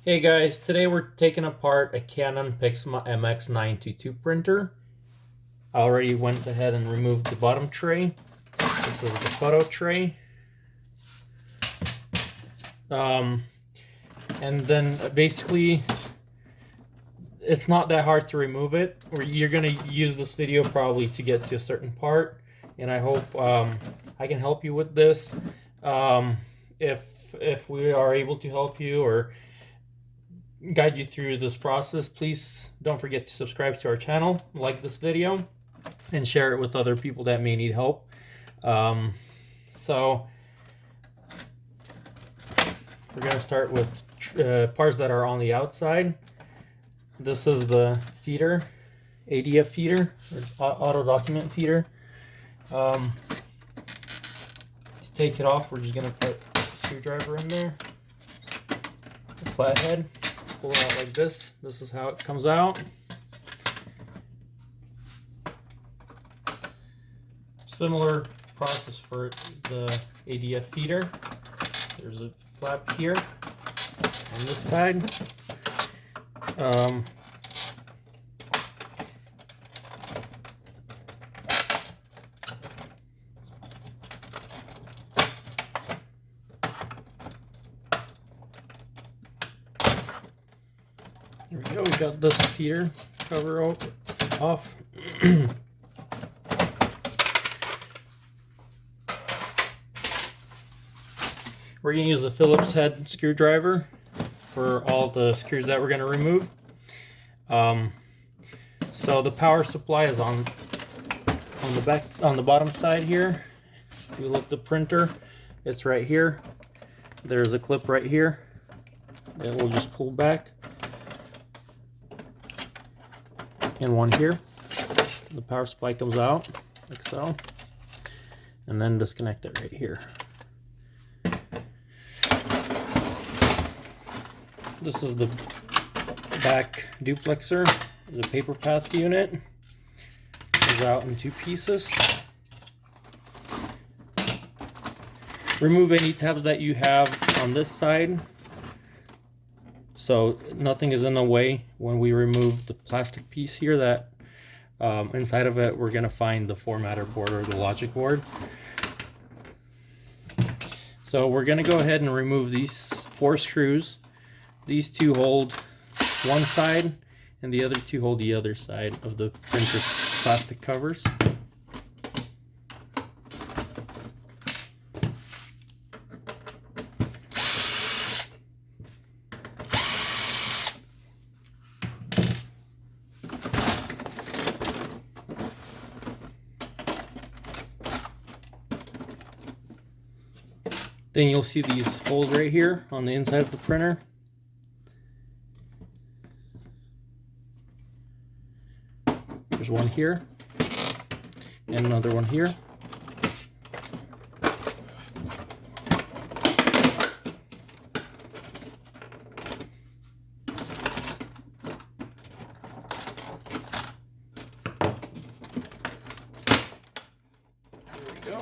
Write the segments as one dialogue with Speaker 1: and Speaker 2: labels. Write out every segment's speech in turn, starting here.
Speaker 1: Hey guys, today we're taking apart a Canon Pixma MX922 printer. I already went ahead and removed the bottom tray. This is the photo tray. And then basically, it's not that hard to remove it. You're going to use this video probably to get to a certain part, and I hope I can help you with this. If we are able to help you or guide you through this process, please don't forget to subscribe to our channel, like this video, and share it with other people that may need help. So we're going to start with parts that are on the outside. This is the feeder, ADF feeder, or auto document feeder. To take it off, we're just going to put a screwdriver in there, a flathead. Pull it out like this. This is how it comes out. Similar process for the ADF feeder. There's a flap here on this side. There we go, we got this feeder cover off. We're going to use the Phillips head screwdriver for all the screws that we're going to remove. So the power supply is on the bottom side here. If you look at the printer, it's right here. There's a clip right here that will just pull back. And one here. The power supply comes out like so, and then disconnect it right here. This is the back duplexer, the paper path unit. Goes out in two pieces. Remove any tabs that you have on this side, so nothing is in the way when we remove the plastic piece here. That inside of it we're going to find the formatter board or the logic board. So we're going to go ahead and remove these 4 screws. These 2 hold one side and the other 2 hold the other side of the printer's plastic covers. Then you'll see these holes right here on the inside of the printer. There's one here and another one here. There we go.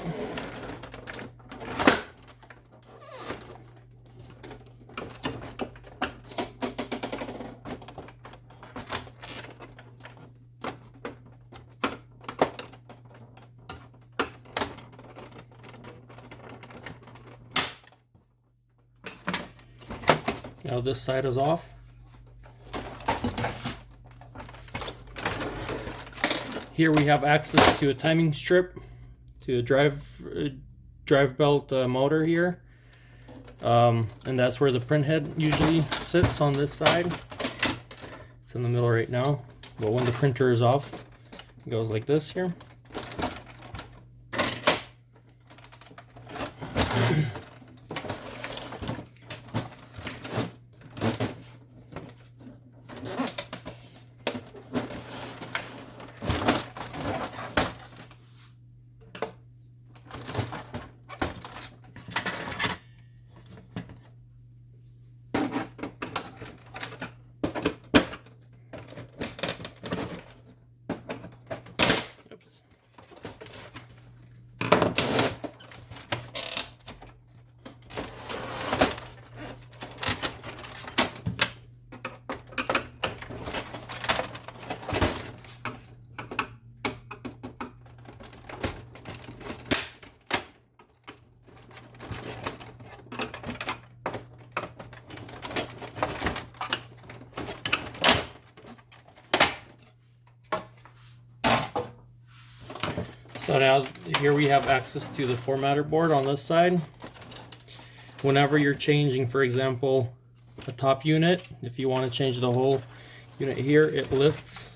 Speaker 1: Now this side is off. Here we have access to a timing strip, to a drive belt motor here, and that's where the printhead usually sits, on this side. It's in the middle right now, but when the printer is off, it goes like this here. Oops. So now here we have access to the formatter board on this side. Whenever you're changing, for example, a top unit, if you want to change the whole unit here, it lifts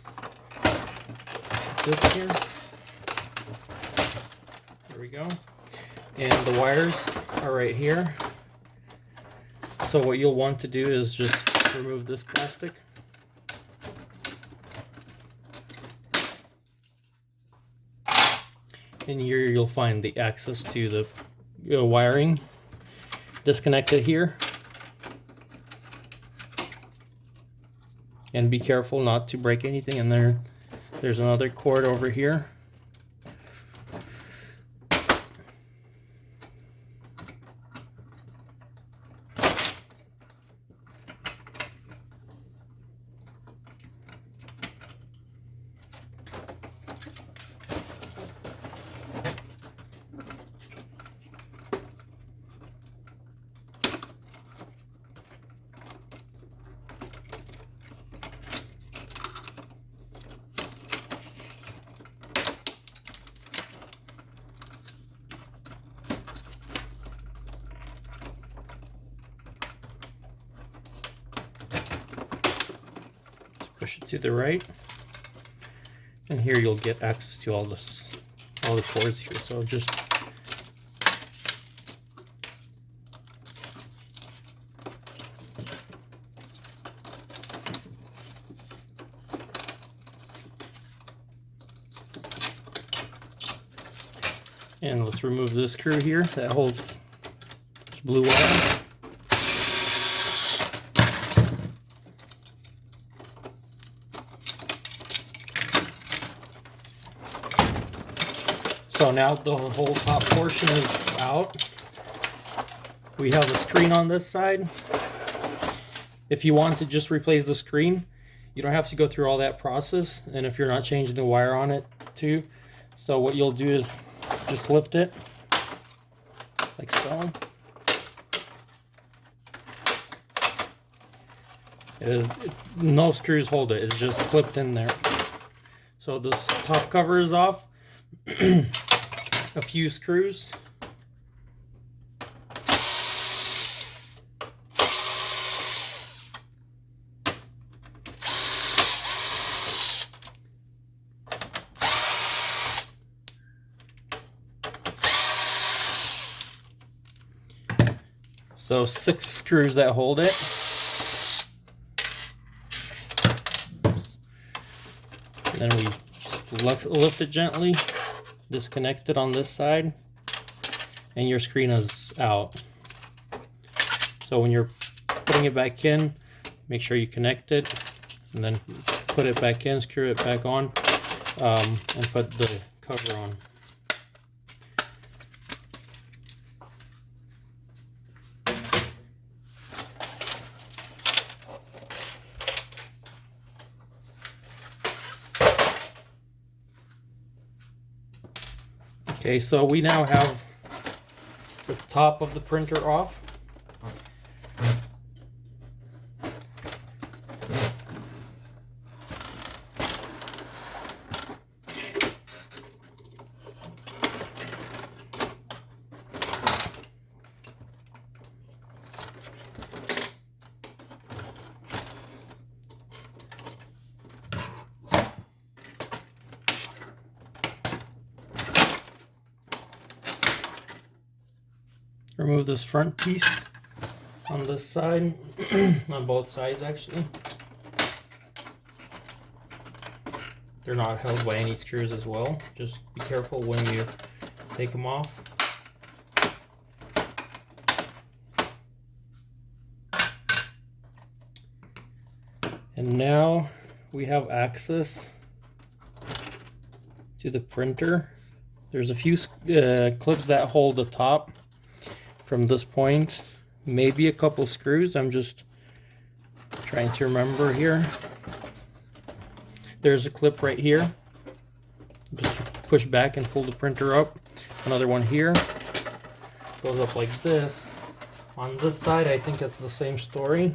Speaker 1: this here. There we go. And the wires are right here. So what you'll want to do is just remove this plastic. And here you'll find the access to the wiring. Disconnect it here. And be careful not to break anything in there. There's another cord over here. Push it to the right, and here you'll get access to all the cords here. So just and let's remove this screw here that holds this blue wire. So now the whole top portion is out. We have a screen on this side. If you want to just replace the screen, you don't have to go through all that process, and if you're not changing the wire on it too. So what you'll do is just lift it like so. No screws hold it, it's just clipped in there. So this top cover is off. A few screws. So 6 screws that hold it. And then we just lift it gently. Disconnect it on this side, and your screen is out. So when you're putting it back in, make sure you connect it, and then put it back in, screw it back on, and put the cover on. Okay, so we now have the top of the printer off. Remove this front piece on this side, on both sides actually. They're not held by any screws as well. Just be careful when you take them off. And now we have access to the printer. There's a few clips that hold the top from this point, maybe a couple screws. I'm just trying to remember here. There's a clip right here. Just push back and pull the printer up. Another one here. Goes up like this. On this side, I think it's the same story.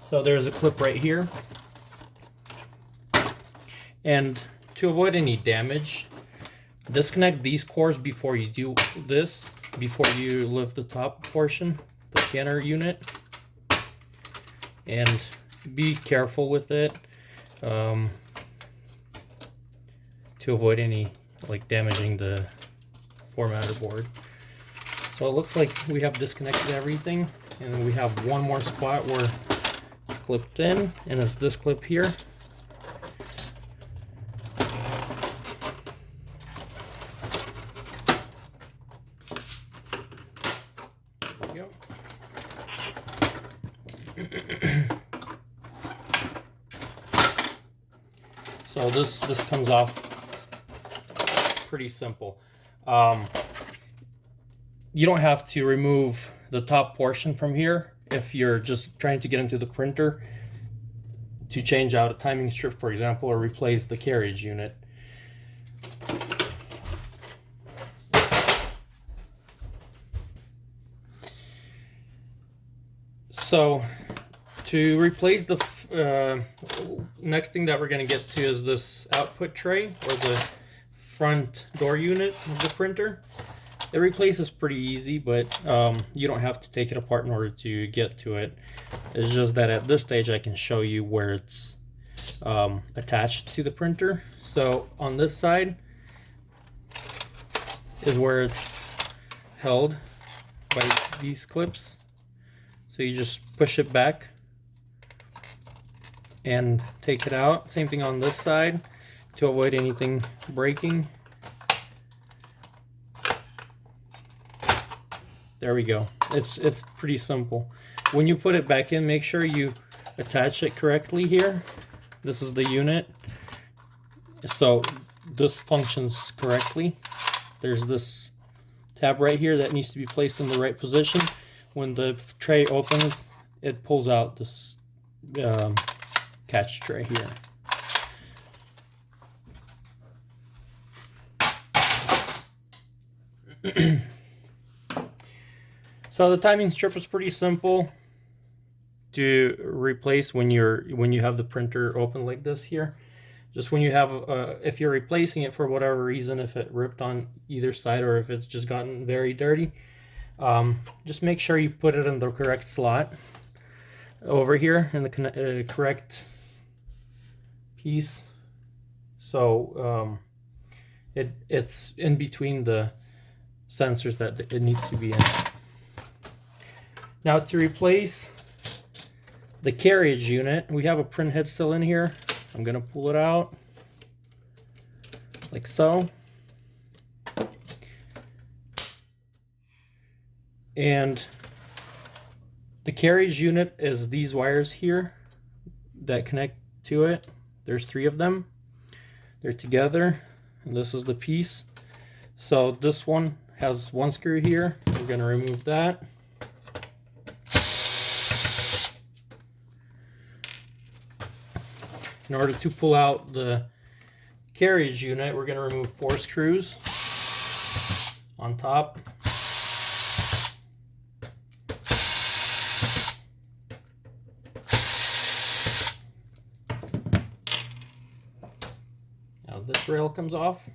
Speaker 1: So there's a clip right here. And to avoid any damage, disconnect these cores before you do this, before you lift the top portion, the scanner unit, and be careful with it to avoid any like damaging the formatter board. So it looks like we have disconnected everything, and we have one more spot where it's clipped in, and it's this clip here. There we go. So this comes off pretty simple. You don't have to remove the top portion from here if you're just trying to get into the printer to change out a timing strip, for example, or replace the carriage unit. So to replace the next thing that we're going to get to is this output tray, or the front door unit of the printer. The replace is pretty easy, but you don't have to take it apart in order to get to it. It's just that at this stage I can show you where it's attached to the printer. So on this side is where it's held by these clips. So you just push it back and take it out. Same thing on this side to avoid anything breaking. There we go. It's pretty simple. When you put it back in, make sure you attach it correctly here. This is the unit. So this functions correctly. There's this tab right here that needs to be placed in the right position. When the tray opens, it pulls out this catch tray here. So the timing strip is pretty simple to replace when you have the printer open like this here. Just when you have, if you're replacing it for whatever reason, if it ripped on either side or if it's just gotten very dirty, just make sure you put it in the correct slot over here in the correct piece. So it's in between the sensors that it needs to be in. Now to replace the carriage unit, we have a printhead still in here. I'm going to pull it out like so. And the carriage unit is these wires here that connect to it. There's 3 of them. They're together, and this is the piece. So this one has 1 screw here. We're going to remove that. In order to pull out the carriage unit, we're going to remove 4 screws on top. Now this rail comes off.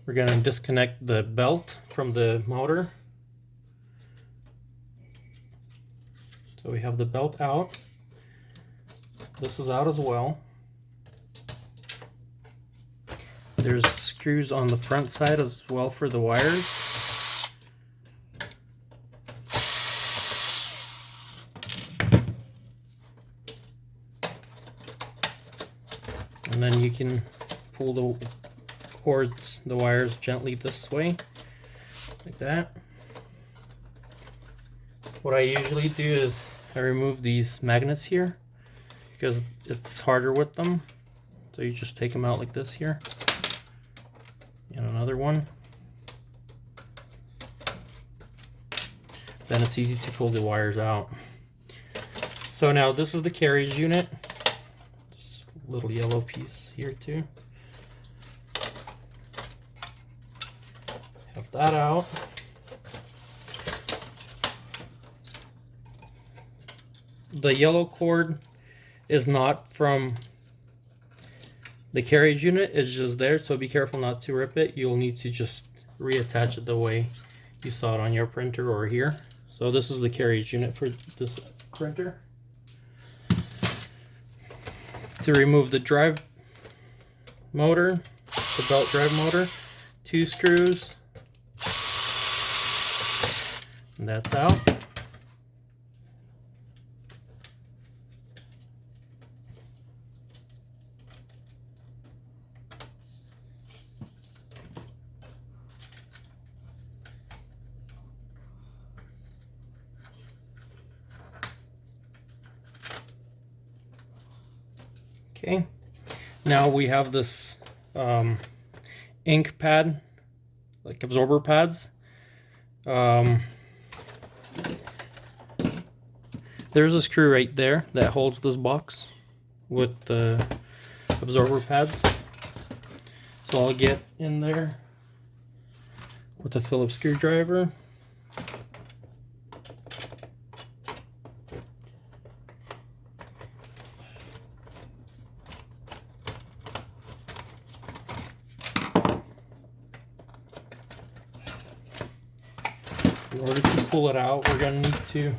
Speaker 1: We're going to disconnect the belt from the motor. So we have the belt out. This is out as well. There's screws on the front side as well for the wires. And then you can pull the cords, the wires gently this way, like that. What I usually do is I remove these magnets here, because it's harder with them. So you just take them out like this here. And another one. Then it's easy to pull the wires out. So now this is the carriage unit. Just a little yellow piece here too. Have that out. The yellow cord is not from The carriage unit is just there, so be careful not to rip it. You'll need to just reattach it the way you saw it on your printer or here. So this is the carriage unit for this printer. To remove the drive motor, the belt drive motor, 2 screws, and that's out. Okay, now we have this ink pad, like absorber pads. There's a screw right there that holds this box with the absorber pads. So I'll get in there with a Phillips screwdriver. In order to pull it out, we're going to need to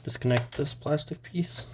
Speaker 1: disconnect this plastic piece.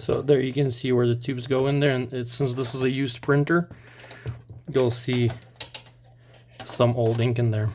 Speaker 1: So there you can see where the tubes go in there, and since this is a used printer, you'll see some old ink in there.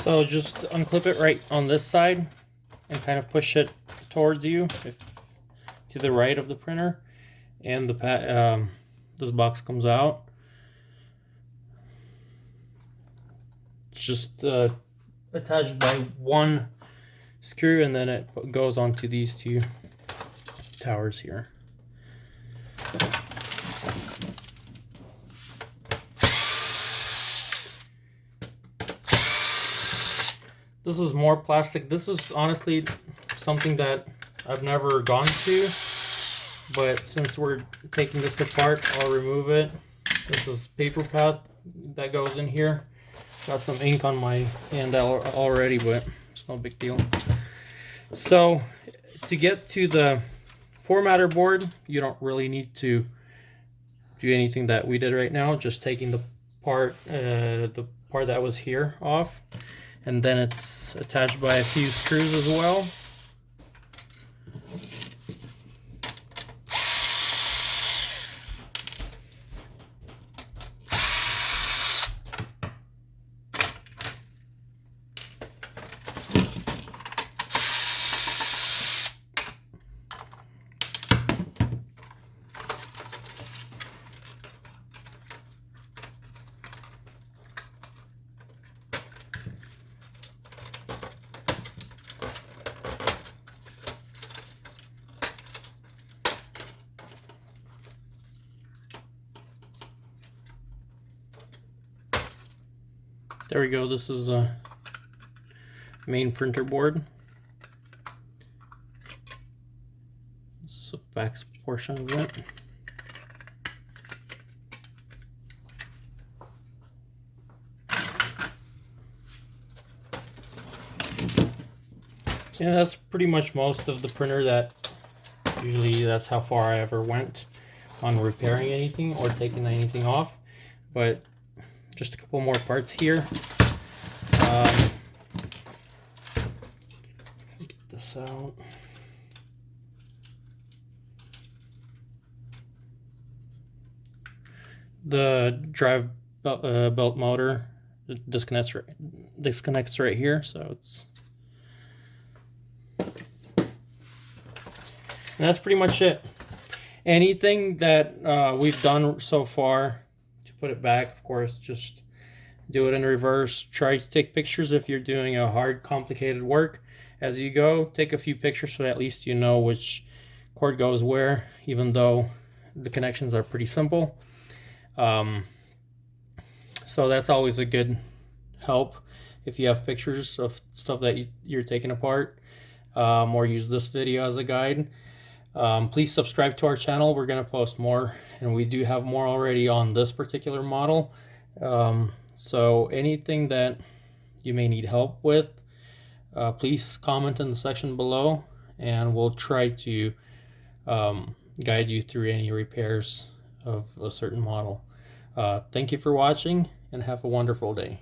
Speaker 1: So just unclip it right on this side and kind of push it towards you, to the right of the printer, and this box comes out. It's just attached by one screw, and then it goes onto these 2 towers here. This is more plastic. This is honestly something that I've never gone to, but since we're taking this apart, I'll remove it. This is paper pad that goes in here. Got some ink on my hand already, but it's no big deal. So to get to the formatter board, you don't really need to do anything that we did right now. Just taking the part that was here off. And then it's attached by a few screws as well. There we go. This is a main printer board. This is a fax portion of it. And that's pretty much most of the printer. That usually that's how far I ever went on repairing anything or taking anything off. But just a couple more parts here. Get this out. The drive belt motor disconnects right here, so it's. And that's pretty much it. Anything that we've done so far, to put it back, of course, just do it in reverse. Try to take pictures if you're doing a hard, complicated work. As you go, take a few pictures so at least you know which cord goes where, even though the connections are pretty simple. So that's always a good help if you have pictures of stuff that you're taking apart, or use this video as a guide. Please subscribe to our channel. We're going to post more, and we do have more already on this particular model. So anything that you may need help with, please comment in the section below, and we'll try to guide you through any repairs of a certain model. Thank you for watching, and have a wonderful day.